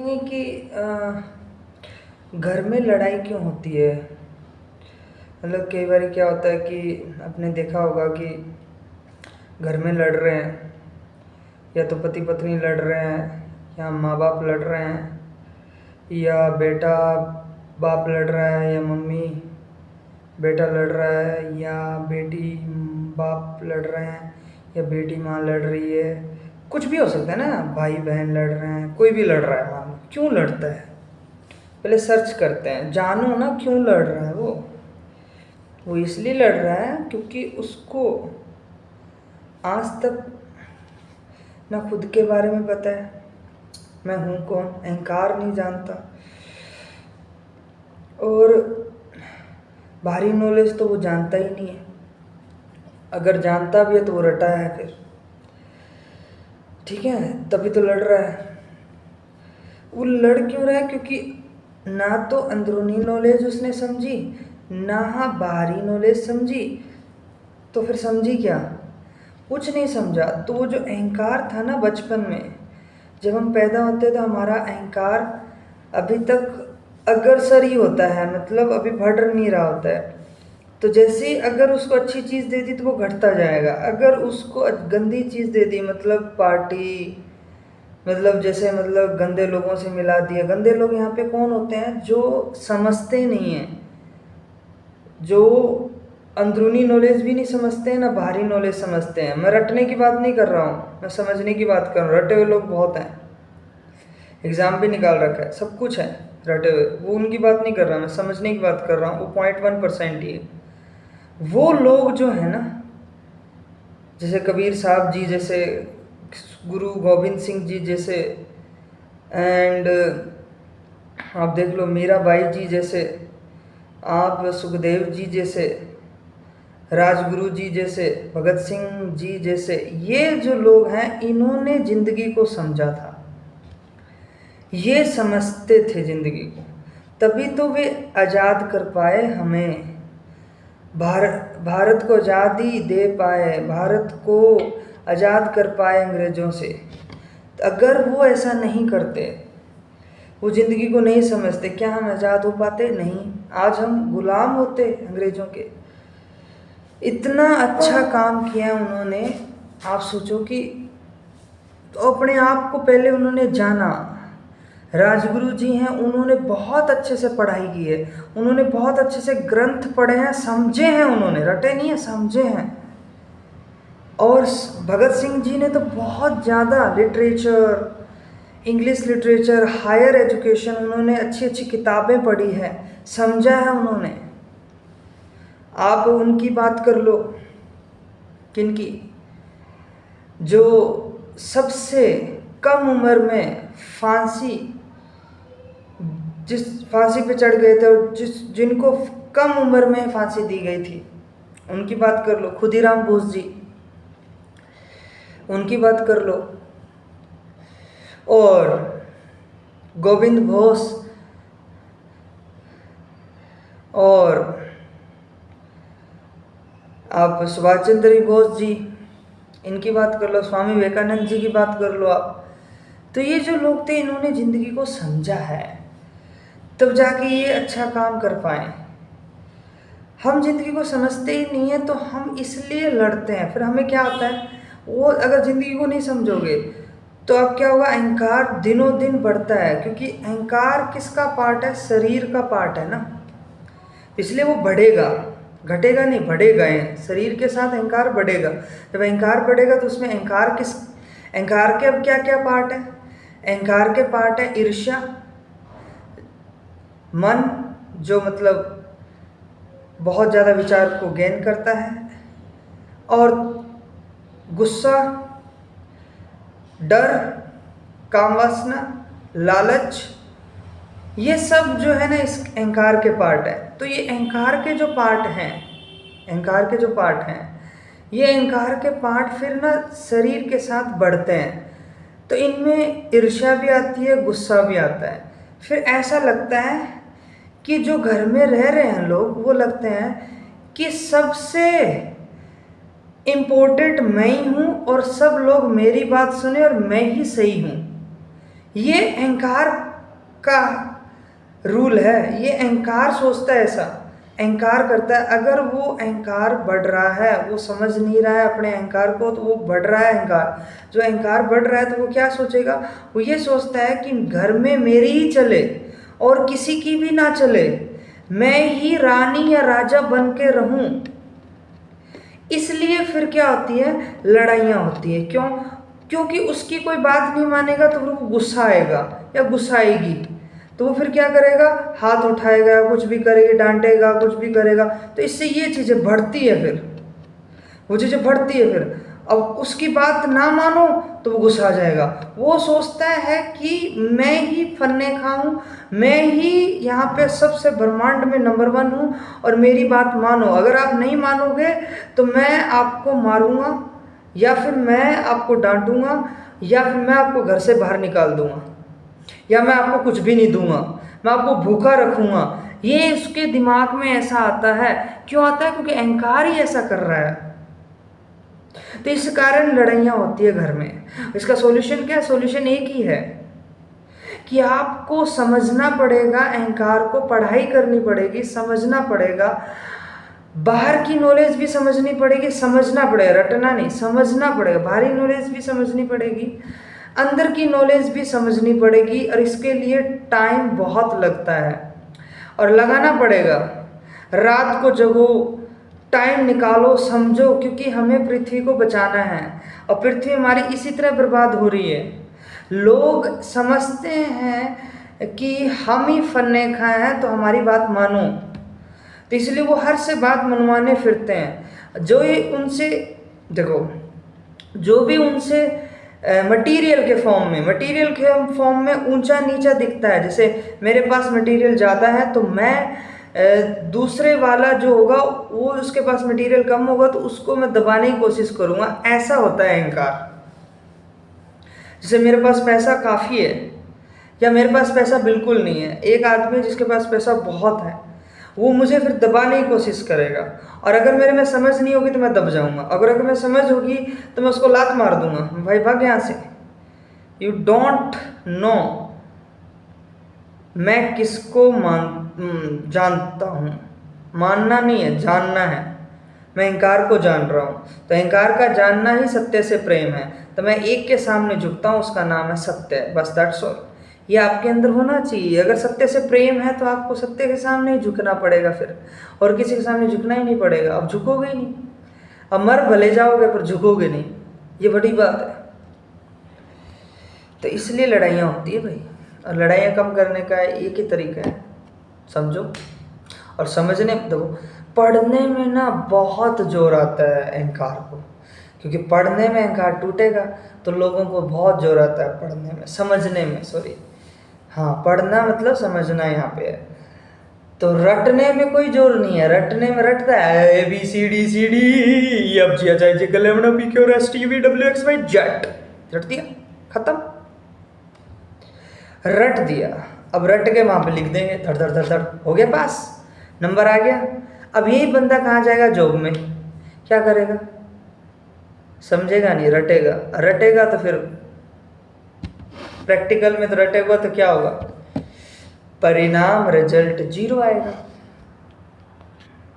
देखेंगे कि घर में लड़ाई क्यों होती है। मतलब कई बार क्या होता है कि आपने देखा होगा कि घर में लड़ रहे हैं, या तो पति पत्नी लड़ रहे हैं, या माँ बाप लड़ रहे हैं, या बेटा बाप लड़ रहा है, या मम्मी बेटा लड़ रहा है, या बेटी बाप लड़ रहे हैं, या बेटी माँ लड़ रही है। कुछ भी हो सकता है ना, भाई बहन लड़ रहे हैं, कोई भी लड़ रहा है। मान लो क्यों लड़ता है, पहले सर्च करते हैं, जानो ना क्यों लड़ रहा है। वो इसलिए लड़ रहा है क्योंकि उसको आज तक ना खुद के बारे में पता है, मैं हूँ कौन, अहंकार नहीं जानता, और बाहरी नॉलेज तो वो जानता ही नहीं है। अगर जानता भी है तो वो रटा है फिर, ठीक है, तभी तो लड़ रहा है। वो लड़ क्यों रहा है? क्योंकि ना तो अंदरूनी नॉलेज उसने समझी, ना बाहरी नॉलेज समझी। तो फिर समझी क्या? कुछ नहीं समझा। तो वो जो अहंकार था ना बचपन में, जब हम पैदा होते तो हमारा अहंकार अभी तक अग्रसर ही होता है, मतलब अभी बढ़ नहीं रहा होता है। तो जैसे ही अगर उसको अच्छी चीज़ दे दी तो वो घटता जाएगा। अगर उसको गंदी चीज़ दे दी, मतलब पार्टी, मतलब जैसे मतलब गंदे लोगों से मिला दिया। गंदे लोग यहाँ पे कौन होते हैं? जो समझते नहीं हैं, जो अंदरूनी नॉलेज भी नहीं समझते हैं, ना बाहरी नॉलेज समझते हैं। मैं रटने की बात नहीं कर रहा हूँ, मैं समझने की बात कर रहा हूँ। रटे हुए लोग बहुत हैं, एग्ज़ाम भी निकाल रखा है, सब कुछ है रटे हुए। वो उनकी बात नहीं कर रहा, मैं समझने की बात कर रहा हूँ। वो 0.1% ही है। वो लोग जो है ना, जैसे कबीर साहब जी जैसे, गुरु गोविंद सिंह जी जैसे, एंड आप देख लो मीराबाई जी जैसे, आप सुखदेव जी जैसे, राजगुरु जी जैसे, भगत सिंह जी जैसे, ये जो लोग हैं इन्होंने ज़िंदगी को समझा था। ये समझते थे ज़िंदगी को, तभी तो वे आज़ाद कर पाए हमें। भारत को आज़ादी दे पाए, भारत को आज़ाद कर पाए अंग्रेज़ों से। अगर वो ऐसा नहीं करते, वो ज़िंदगी को नहीं समझते, क्या हम आज़ाद हो पाते? नहीं, आज हम गुलाम होते अंग्रेज़ों के। इतना अच्छा काम किया उन्होंने। आप सोचो कि तो अपने आप को पहले उन्होंने जाना। राजगुरु जी हैं, उन्होंने बहुत अच्छे से पढ़ाई की है, उन्होंने बहुत अच्छे से ग्रंथ पढ़े हैं, समझे हैं, उन्होंने रटे नहीं है, समझे हैं। और भगत सिंह जी ने तो बहुत ज़्यादा literature, English literature, higher education, उन्होंने अच्छी अच्छी किताबें पढ़ी है, समझा है उन्होंने। आप उनकी बात कर लो, किनकी? जो सबसे कम उम्र में जिस फांसी पे चढ़ गए थे, और जिनको कम उम्र में फांसी दी गई थी, उनकी बात कर लो। खुदीराम बोस जी, उनकी बात कर लो। और गोविंद घोष, और आप सुभाष चंद्र बोस जी, इनकी बात कर लो। स्वामी विवेकानंद जी की बात कर लो आप। तो ये जो लोग थे, इन्होंने ज़िंदगी को समझा है, तब जाके ये अच्छा काम कर पाए। हम ज़िंदगी को समझते ही नहीं है, तो हम इसलिए लड़ते हैं। फिर हमें क्या होता है, वो अगर ज़िंदगी को नहीं समझोगे तो अब क्या होगा? अहंकार दिनों दिन बढ़ता है, क्योंकि अहंकार किसका पार्ट है? शरीर का पार्ट है ना, इसलिए वो बढ़ेगा, घटेगा नहीं, बढ़ेगा। शरीर के साथ अहंकार बढ़ेगा। जब अहंकार बढ़ेगा तो उसमें अहंकार के अब क्या क्या पार्ट है? अहंकार के पार्ट है ईर्ष्या, मन जो मतलब बहुत ज़्यादा विचार को गेन करता है, और गुस्सा, डर, कामवासना, लालच, ये सब जो है ना इस अहंकार के पार्ट है। तो ये अहंकार के जो पार्ट हैं, ये अहंकार के पार्ट फिर ना शरीर के साथ बढ़ते हैं। तो इनमें ईर्ष्या भी आती है, गुस्सा भी आता है। फिर ऐसा लगता है कि जो घर में रह रहे हैं लोग, वो लगते हैं कि सबसे इम्पोर्टेंट मैं ही हूँ, और सब लोग मेरी बात सुने और मैं ही सही हूँ। ये अहंकार का रूल है, ये अहंकार सोचता है ऐसा, अहंकार करता है। अगर वो अहंकार बढ़ रहा है, वो समझ नहीं रहा है अपने अहंकार को, तो वो बढ़ रहा है अहंकार। जो अहंकार बढ़ रहा है तो वो क्या सोचेगा, वो ये सोचता है कि घर में मेरी ही चले और किसी की भी ना चले, मैं ही रानी या राजा बन के रहूं। इसलिए फिर क्या होती है, लड़ाइयाँ होती है। क्यों? क्योंकि उसकी कोई बात नहीं मानेगा तो फिर वो गुस्सा आएगा या गुस्साएगी, तो वो फिर क्या करेगा, हाथ उठाएगा, कुछ भी करेगा, डांटेगा, कुछ भी करेगा। तो इससे ये चीज़ें बढ़ती है, फिर वो चीज़ें बढ़ती है। फिर अब उसकी बात ना मानो तो वो गुस्सा आ जाएगा। वो सोचता है कि मैं ही फन्ने खाऊं, मैं ही यहाँ पे सबसे ब्रह्मांड में नंबर 1 हूँ और मेरी बात मानो। अगर आप नहीं मानोगे तो मैं आपको मारूंगा, या फिर मैं आपको डांटूंगा, या फिर मैं आपको घर से बाहर निकाल दूंगा, या मैं आपको कुछ भी नहीं दूंगा, मैं आपको भूखा रखूंगा। ये उसके दिमाग में ऐसा आता है। क्यों आता है? क्योंकि अहंकार ही ऐसा कर रहा है। तो इस कारण लड़ाइयाँ होती है घर में। इसका सॉल्यूशन क्या है? सॉल्यूशन एक ही है कि आपको समझना पड़ेगा, अहंकार को पढ़ाई करनी पड़ेगी, समझना पड़ेगा, बाहर की नॉलेज भी समझनी पड़ेगी, समझना पड़ेगा, रटना नहीं, समझना पड़ेगा। बाहरी नॉलेज भी समझनी पड़ेगी, अंदर की नॉलेज भी समझनी पड़ेगी, और इसके लिए टाइम बहुत लगता है और लगाना पड़ेगा। रात को जगो, टाइम निकालो, समझो, क्योंकि हमें पृथ्वी को बचाना है और पृथ्वी हमारी इसी तरह बर्बाद हो रही है। लोग समझते हैं कि हम ही फन्ने खाए हैं तो हमारी बात मानो, तो इसलिए वो हर से बात मनवाने फिरते हैं। जो ये उनसे देखो, जो भी उनसे मटेरियल के फॉर्म में ऊंचा नीचा दिखता है। जैसे मेरे पास मटेरियल ज़्यादा है तो मैं दूसरे वाला जो होगा वो उसके पास मटेरियल कम होगा तो उसको मैं दबाने की कोशिश करूँगा, ऐसा होता है अहंकार। जैसे मेरे पास पैसा काफ़ी है या मेरे पास पैसा बिल्कुल नहीं है, एक आदमी जिसके पास पैसा बहुत है वो मुझे फिर दबाने की कोशिश करेगा, और अगर मेरे में समझ नहीं होगी तो मैं दब जाऊंगा। अगर मैं समझ होगी तो मैं उसको लात मार दूंगा, भाई भाग यहाँ से। यू डोंट नो मैं किसको जानता हूँ। मानना नहीं है, जानना है। मैं अहंकार को जान रहा हूँ, तो अहंकार का जानना ही सत्य से प्रेम है। तो मैं एक के सामने झुकता हूँ, उसका नाम है सत्य, बस दैट्स ऑल। ये आपके अंदर होना चाहिए। अगर सत्य से प्रेम है तो आपको सत्य के सामने ही झुकना पड़ेगा फिर, और किसी के सामने झुकना ही नहीं पड़ेगा। अब झुकोगे ही नहीं, अब मर भले जाओगे पर झुकोगे नहीं, ये बड़ी बात है। तो इसलिए लड़ाइयाँ होती है भाई, और लड़ाइयाँ कम करने का एक ही तरीका है, समझो और समझने। देखो, पढ़ने में ना बहुत जोर आता है अहंकार को, क्योंकि पढ़ने में अहंकार टूटेगा तो लोगों को बहुत जोर आता है पढ़ने में, समझने में, सॉरी, हाँ, पढ़ना मतलब समझना यहाँ पे है। तो रटने में कोई जोर नहीं है, रटने में रटता है ABCDCD EF G H I J K L M N O P Q R S T U V W X Y Z, रट दिया, खत्म, रट दिया। अब रट के वहाँ पे लिख देंगे, धड़ धड़ धड़ धड़, हो गया पास, नंबर आ गया। अब यही बंदा कहाँ जाएगा? जॉब में। क्या करेगा? समझेगा नहीं, रटेगा। रटेगा तो फिर प्रैक्टिकल में तो रटेगा तो क्या होगा? परिणाम, रिजल्ट 0 आएगा।